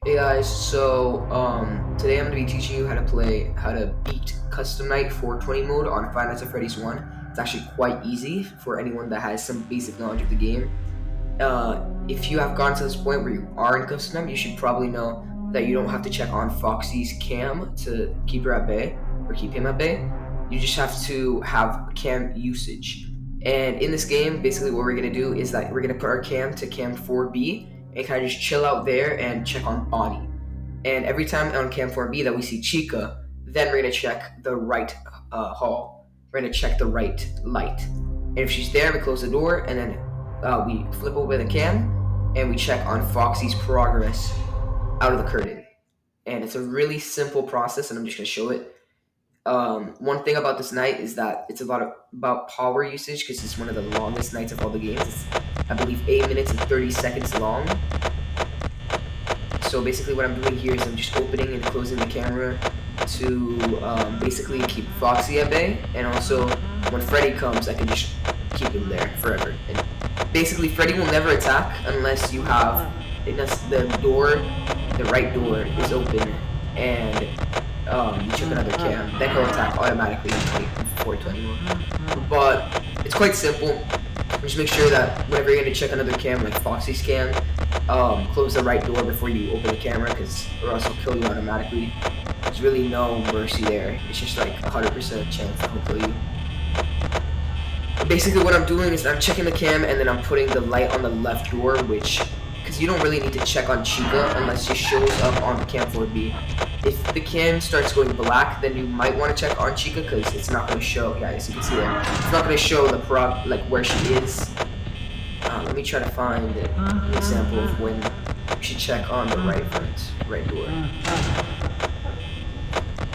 Hey guys, today I'm gonna be teaching you how to beat Custom Night 420 mode on Five Nights at Freddy's 1. It's actually quite easy for anyone that has some basic knowledge of the game. If you have gotten to this point where you are in Custom Night, you should probably know that you don't have to check on Foxy's cam to keep her at bay or keep him at bay. You just have to have cam usage. And in this game, basically what we're gonna do is that we're gonna put our cam to cam 4B and kind of just chill out there and check on Bonnie. And every time on cam 4B that we see Chica, then we're gonna check the right hall. We're gonna check the right light. And if she's there, we close the door, and then we flip over the cam, and we check on Foxy's progress out of the curtain. And it's a really simple process, and I'm just gonna show it. One thing about this night is that it's a lot about power usage because it's one of the longest nights of all the games. It's, I believe, 8 minutes and 30 seconds long. So basically what I'm doing here is I'm just opening and closing the camera to basically keep Foxy at bay, and also when Freddy comes I can just keep him there forever. And basically Freddy will never attack unless the right door is open and you check another cam, then he'll attack automatically in 420. But it's quite simple. Just make sure that whenever you're gonna check another cam, like Foxy's cam, close the right door before you open the camera, or else he'll kill you automatically. There's really no mercy there. It's just like 100% chance that he'll kill you. But basically what I'm doing is I'm checking the cam and then I'm putting the light on the left door, because you don't really need to check on Chica unless she shows up on the cam 4B. If the cam starts going black, then you might want to check on Chica because it's not going to show. Yeah, as you can see there, it's not going to show the where she is. Let me try to find an example of when you should check on the right door.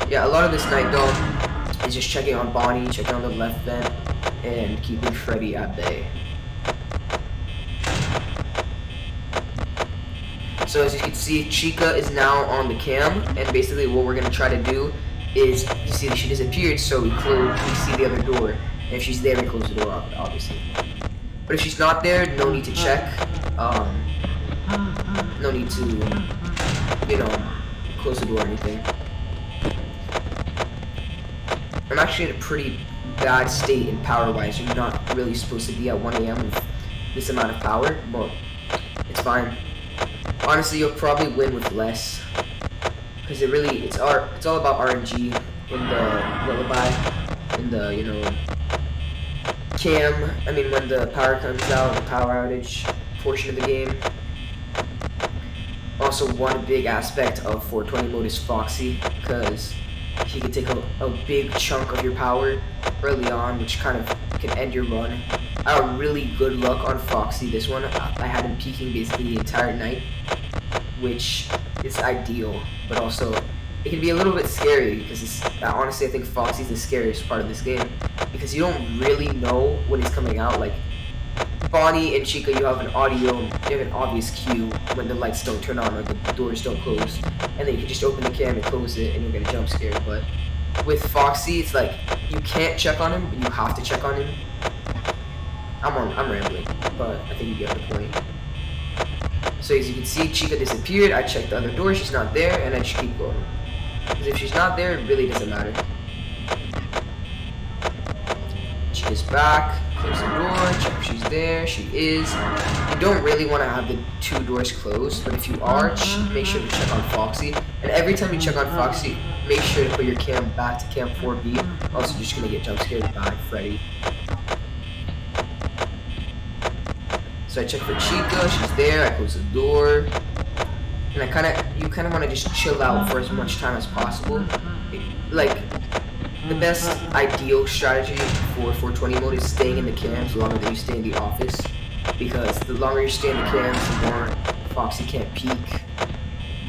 Yeah, a lot of this night though is just checking on Bonnie, checking on the left vent, and keeping Freddy at bay. So as you can see, Chica is now on the cam, and basically what we're gonna try to do is, you see she disappeared, so we see the other door. And if she's there, we close the door, obviously. But if she's not there, no need to check. No need to, close the door or anything. I'm actually in a pretty bad state in power-wise. You're not really supposed to be at 1 AM with this amount of power, but it's fine. Honestly, you'll probably win with less, because it's all about RNG in the lullaby, in the cam. I mean, when the power comes out, the power outage portion of the game. Also, one big aspect of 420 mode is Foxy, because he can take a big chunk of your power early on, which kind of can end your run. I had really good luck on Foxy this one. I had him peeking basically the entire night, which is ideal, but also it can be a little bit scary because honestly I think Foxy's the scariest part of this game because you don't really know when he's coming out. Like Bonnie and Chica, you have an obvious cue when the lights don't turn on or the doors don't close, and then you can just open the cam and close it and you'll get a jump scare. But with Foxy, it's like you can't check on him, but you have to check on him. I'm rambling, but I think you get the point. So as you can see, Chica disappeared. I checked the other door, she's not there, and I just keep going. Because if she's not there, it really doesn't matter. Chica's back, close the door, check if she's there, she is. You don't really want to have the two doors closed, but if you are, make sure to check on Foxy. And every time you check on Foxy, make sure to put your cam back to cam 4B, else you're just going to get jump scared by Freddy. So I check for Chica, she's there, I close the door, and you kind of want to just chill out for as much time as possible. Like, the best ideal strategy for 420 mode is staying in the cams longer than you stay in the office, because the longer you stay in the cams, the more Foxy can't peek.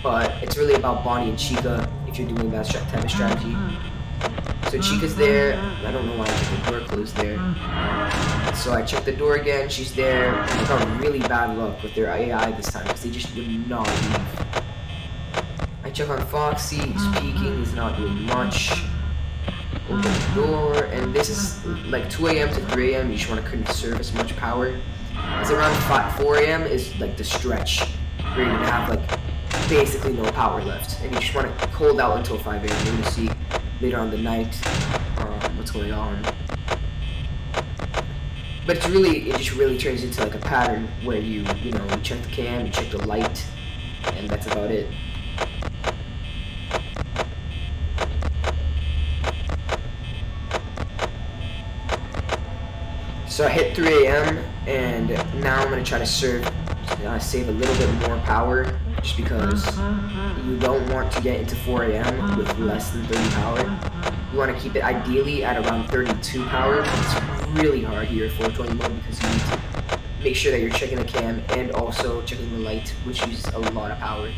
But it's really about Bonnie and Chica if you're doing that type of strategy. So Chica's there. I don't know why I kept the door closed there. So I checked the door again, she's there, and I got really bad luck with their AI this time, because they just would not leave. I check on Foxy, he's peeking, he's not doing much. Open the door, and this is like 2 AM to 3 AM, you just want to conserve as much power. It's around 4 AM is like the stretch, where you're gonna have like basically no power left, and you just want to hold out until 5 a.m. You're gonna see later on the night what's going on. But it just really turns into like a pattern where you check the cam, you check the light, and that's about it. So I hit 3 a.m. and now I'm gonna try to save a little bit more power, just because you don't want to get into 4 a.m. with less than 30 power. You want to keep it ideally at around 32 power. It's really hard here at 420 mode because you need to make sure that you're checking the cam and also checking the light, which uses a lot of power.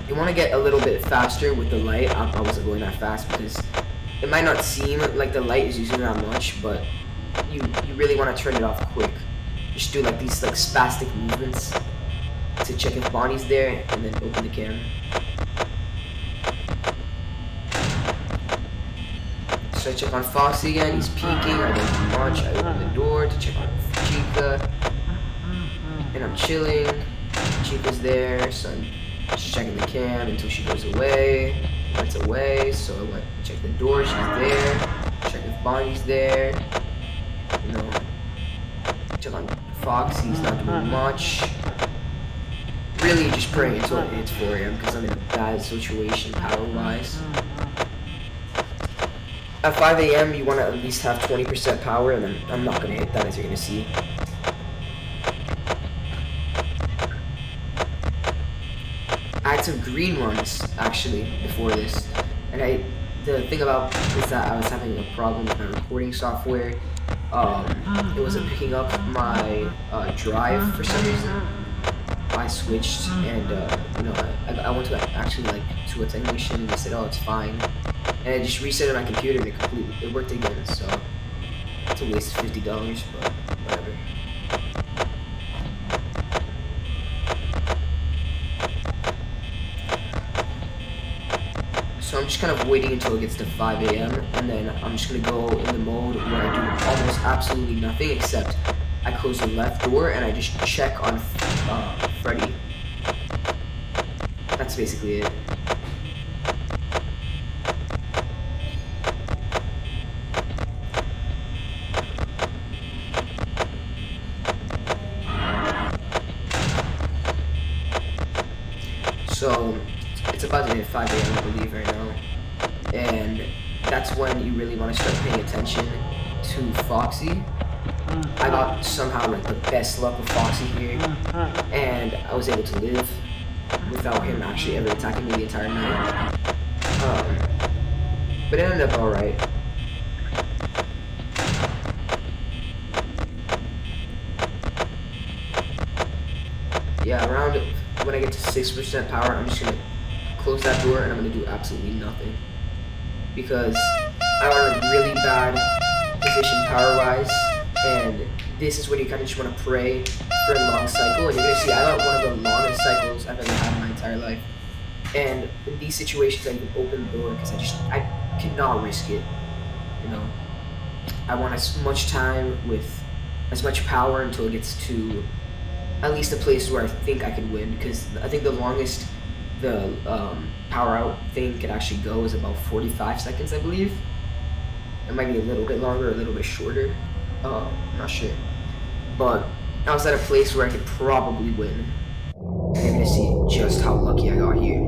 You want to get a little bit faster with the light. I wasn't going that fast because it might not seem like the light is using that much, but you really want to turn it off quick. Just do like these like spastic movements to check if Bonnie's there, and then open the cam. So I check on Foxy again. He's peeking. I don't do much. I open the door to check on Chica, and I'm chilling. Chica's there, so I'm just checking the cam until she goes away. Went away, so I went to check the door. She's there. Check if Bonnie's there. Check on Foxy. He's not doing much. Really, just praying until it hits 4 a.m. because I'm in a bad situation power-wise. At 5 a.m. you want to at least have 20% power, and I'm not going to hit that, as you're going to see. I had some green runs actually before this, and the thing about is that I was having a problem with my recording software. It wasn't picking up my drive for some reason. I switched, and I went to actually to a technician, and they said, "Oh, it's fine." And I just reset my computer, and it worked again. So it's a waste of $50, but whatever. So I'm just kind of waiting until it gets to 5 a.m. and then I'm just gonna go in the mode where I do almost absolutely nothing except I close the left door and I just check on Freddy. That's basically it. So it's about to hit 5 a.m. I believe right now, and that's when you really want to start paying attention to Foxy. I got somehow the best luck with Foxy here, and I was able to live without him actually ever attacking me the entire night. But it ended up alright. Yeah, around when I get to 6% power, I'm just gonna close that door and I'm gonna do absolutely nothing, because I'm in a really bad position power-wise, and this is when you kind of just want to pray for a long cycle, and you're gonna see I got one of the longest cycles I've ever had in my entire life. And in these situations, I even open the door because I cannot risk it. I want as much time with as much power until it gets to at least a place where I think I can win, because I think the longest the power out thing can actually go is about 45 seconds, I believe. It might be a little bit longer, a little bit shorter. I'm not sure. But I was at a place where I could probably win. And you're gonna see just how lucky I got here.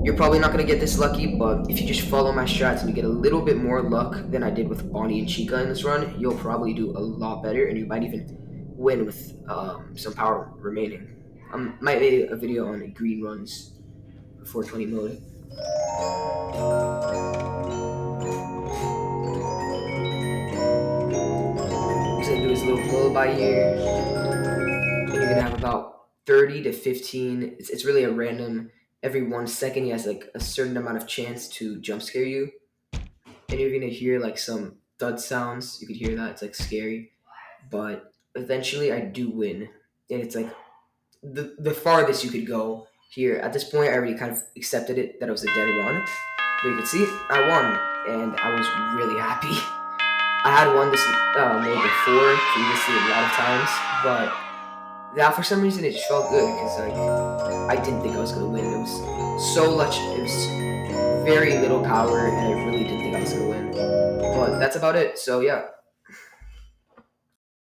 You're probably not gonna get this lucky, but if you just follow my strats and you get a little bit more luck than I did with Bonnie and Chica in this run, you'll probably do a lot better, and you might even win with some power remaining. Might make a video on green runs for 420 mode. He's gonna do his little lullaby here, and you're gonna have about 30 to 15. It's really a random. Every 1 second, he has a certain amount of chance to jump scare you, and you're gonna hear some thud sounds. You could hear that. It's scary, but eventually I do win, and it's the farthest you could go here. At this point, I already kind of accepted it that it was a dead run. But you can see I won, and I was really happy. I had won this mode before, previously a lot of times, but That for some reason it just felt good because like I didn't think I was gonna win. It was so much. It was very little power, and I really didn't think I was gonna win. But that's about it. So yeah.